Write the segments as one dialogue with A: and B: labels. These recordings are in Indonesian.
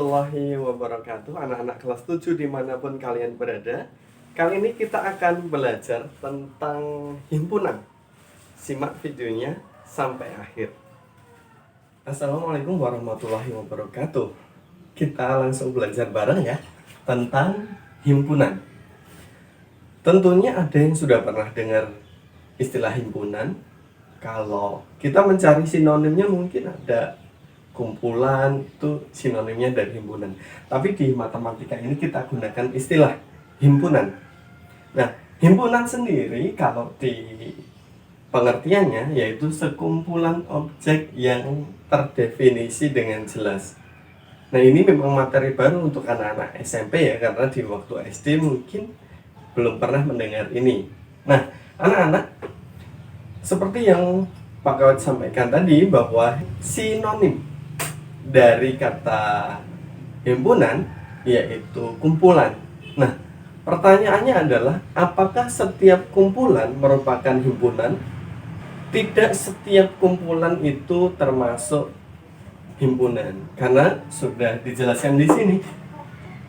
A: warahmatullahi wabarakatuh. Anak-anak kelas 7 dimanapun kalian berada. Kali ini kita akan belajar tentang himpunan. Simak videonya sampai akhir. Assalamualaikum warahmatullahi wabarakatuh. Kita langsung belajar bareng ya tentang himpunan. Tentunya ada yang sudah pernah dengar istilah himpunan. Kalau kita mencari sinonimnya mungkin ada kumpulan, itu sinonimnya dari himpunan. Tapi di matematika ini kita gunakan istilah himpunan. Nah, himpunan sendiri kalau di pengertiannya yaitu sekumpulan objek yang terdefinisi dengan jelas. Nah, ini memang materi baru untuk anak-anak SMP ya, karena di waktu SD mungkin belum pernah mendengar ini. Nah, anak-anak, seperti yang Pak Kawat sampaikan tadi bahwa sinonim dari kata himpunan yaitu kumpulan. Nah, pertanyaannya adalah apakah setiap kumpulan merupakan himpunan? Tidak setiap kumpulan itu termasuk himpunan, karena sudah dijelaskan di sini.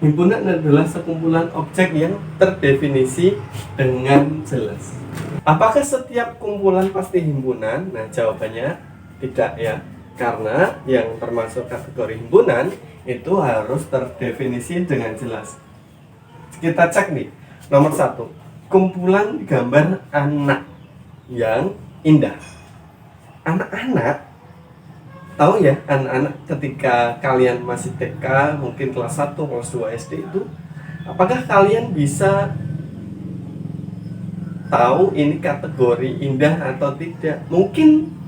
A: Himpunan adalah sekumpulan objek yang terdefinisi dengan jelas. Apakah setiap kumpulan pasti himpunan? Nah, jawabannya tidak ya. Karena yang termasuk kategori himpunan itu harus terdefinisi dengan jelas. Kita cek nih. Nomor 1, kumpulan gambar anak yang indah. Anak-anak, tahu ya, anak-anak ketika kalian masih TK, mungkin kelas 1, kelas 2 SD itu, apakah kalian bisa tahu ini kategori indah atau tidak? Mungkin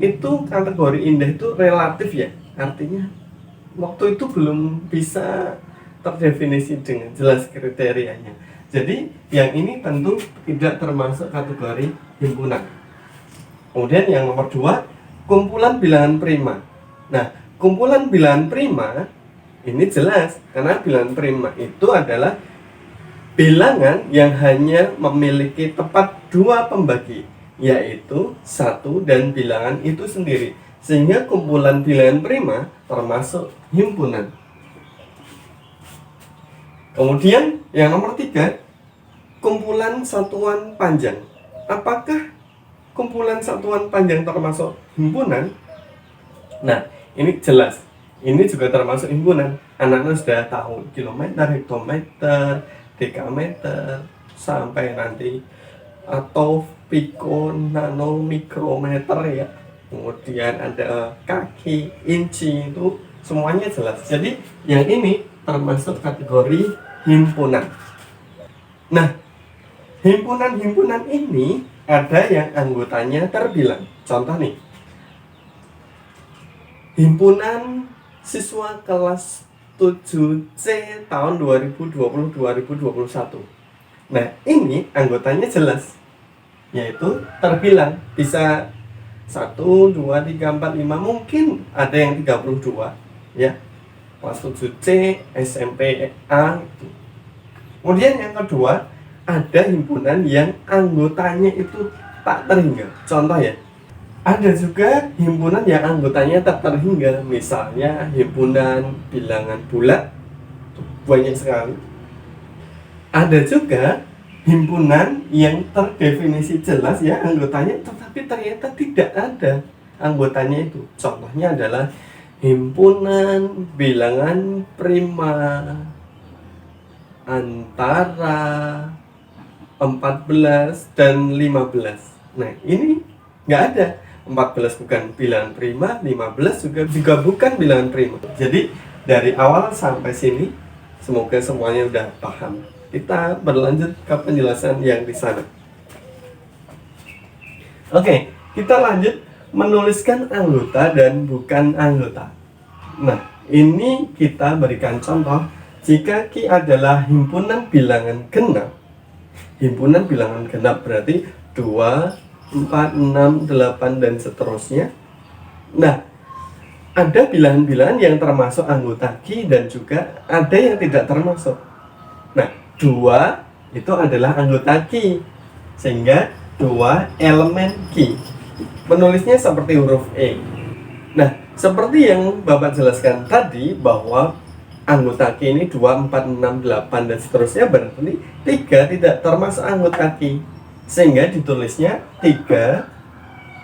A: itu kategori indah itu relatif ya, artinya waktu itu belum bisa terdefinisi dengan jelas kriterianya. Jadi yang ini tentu tidak termasuk kategori himpunan. Kemudian yang nomor 2, kumpulan bilangan prima. Nah, kumpulan bilangan prima ini jelas, karena bilangan prima itu adalah bilangan yang hanya memiliki tepat 2 pembagi, yaitu 1 dan bilangan itu sendiri, sehingga kumpulan bilangan prima termasuk himpunan. Kemudian yang nomor 3, kumpulan satuan panjang. Apakah kumpulan satuan panjang termasuk himpunan? Nah, ini jelas, ini juga termasuk himpunan. Anak-anak sudah tahu kilometer, hektometer, dekameter, sampai nanti atau piko, nano, mikrometer ya. Kemudian ada kaki, inci, itu semuanya jelas. Jadi yang ini termasuk kategori himpunan. Nah, himpunan-himpunan ini ada yang anggotanya terbilang. Contoh nih, himpunan siswa kelas 7C tahun 2020-2021. Nah, ini anggotanya jelas, yaitu terbilang, bisa 1, 2, 3, 4, 5, mungkin ada yang 32 ya, kelas 7C, SMP A itu. Kemudian yang kedua, ada himpunan yang anggotanya itu tak terhingga. Contoh ya, ada juga himpunan yang anggotanya tak terhingga, misalnya himpunan bilangan bulat, banyak sekali. Ada juga himpunan yang terdefinisi jelas ya anggotanya, tetapi ternyata tidak ada anggotanya itu. Contohnya adalah himpunan bilangan prima antara 14 dan 15. Nah, ini nggak ada. 14 bukan bilangan prima, 15 juga bukan bilangan prima. Jadi dari awal sampai sini semoga semuanya udah paham. Kita berlanjut ke penjelasan yang di sana. Oke, kita lanjut menuliskan anggota dan bukan anggota. Nah, ini kita berikan contoh. Jika Q adalah himpunan bilangan genap, himpunan bilangan genap berarti 2, 4, 6, 8, dan seterusnya. Nah, ada bilangan-bilangan yang termasuk anggota Q dan juga ada yang tidak termasuk. Nah, 2 itu adalah anggota Q, sehingga 2 elemen Q. Menulisnya seperti huruf E. Nah, seperti yang Bapak jelaskan tadi bahwa anggota Q ini 2, 4, 6, 8 dan seterusnya, berarti 3 tidak termasuk anggota Q, sehingga ditulisnya 3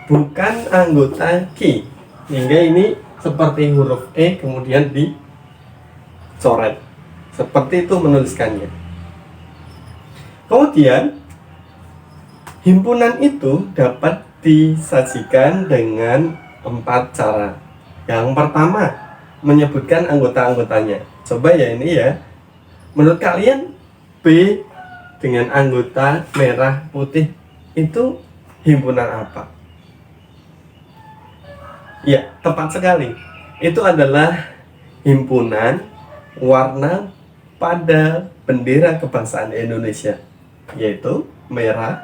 A: bukan anggota Q, hingga ini seperti huruf E kemudian dicoret seperti itu menuliskannya. Kemudian himpunan itu dapat disajikan dengan 4 cara. Yang pertama, menyebutkan anggota-anggotanya. Coba ya ini ya. Menurut kalian B dengan anggota merah putih itu himpunan apa? Ya, tepat sekali. Itu adalah himpunan warna pada bendera kebangsaan Indonesia, yaitu merah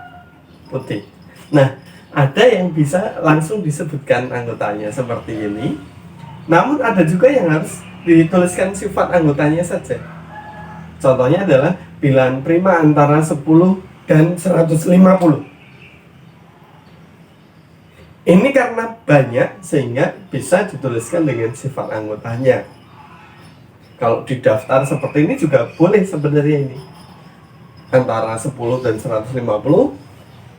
A: putih. Nah, ada yang bisa langsung disebutkan anggotanya seperti ini. Namun ada juga yang harus dituliskan sifat anggotanya saja. Contohnya adalah bilangan prima antara 10 dan 150. Ini karena banyak sehingga bisa dituliskan dengan sifat anggotanya. Kalau di daftar seperti ini juga boleh sebenarnya ini. Antara 10 dan 150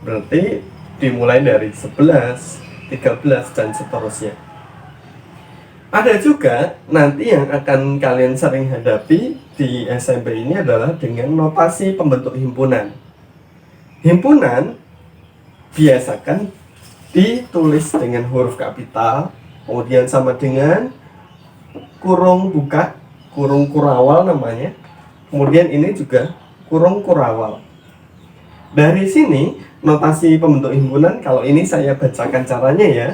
A: berarti dimulai dari 11, 13 dan seterusnya. Ada juga nanti yang akan kalian sering hadapi di SMP ini adalah dengan notasi pembentuk himpunan. Himpunan biasakan ditulis dengan huruf kapital, kemudian sama dengan kurung buka, kurung kurawal namanya. Kemudian ini juga kurung kurawal. Dari sini notasi pembentuk himpunan, kalau ini saya bacakan caranya ya.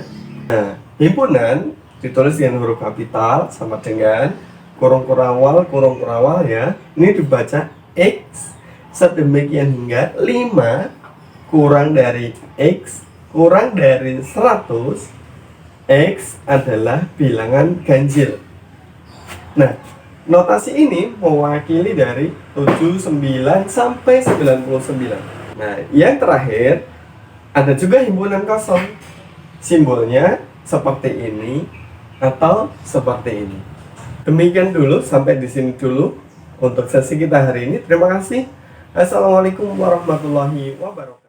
A: Nah, himpunan ditulis dengan huruf kapital sama dengan kurung kurawal ya. Ini dibaca X sedemikian hingga 5 kurang dari X kurang dari 100. X adalah bilangan ganjil. Nah, notasi ini mewakili dari 79 sampai 99. Nah, yang terakhir ada juga himpunan kosong. Simbolnya seperti ini atau seperti ini. Demikian dulu, sampai di sini dulu untuk sesi kita hari ini. Terima kasih. Assalamualaikum warahmatullahi wabarakatuh.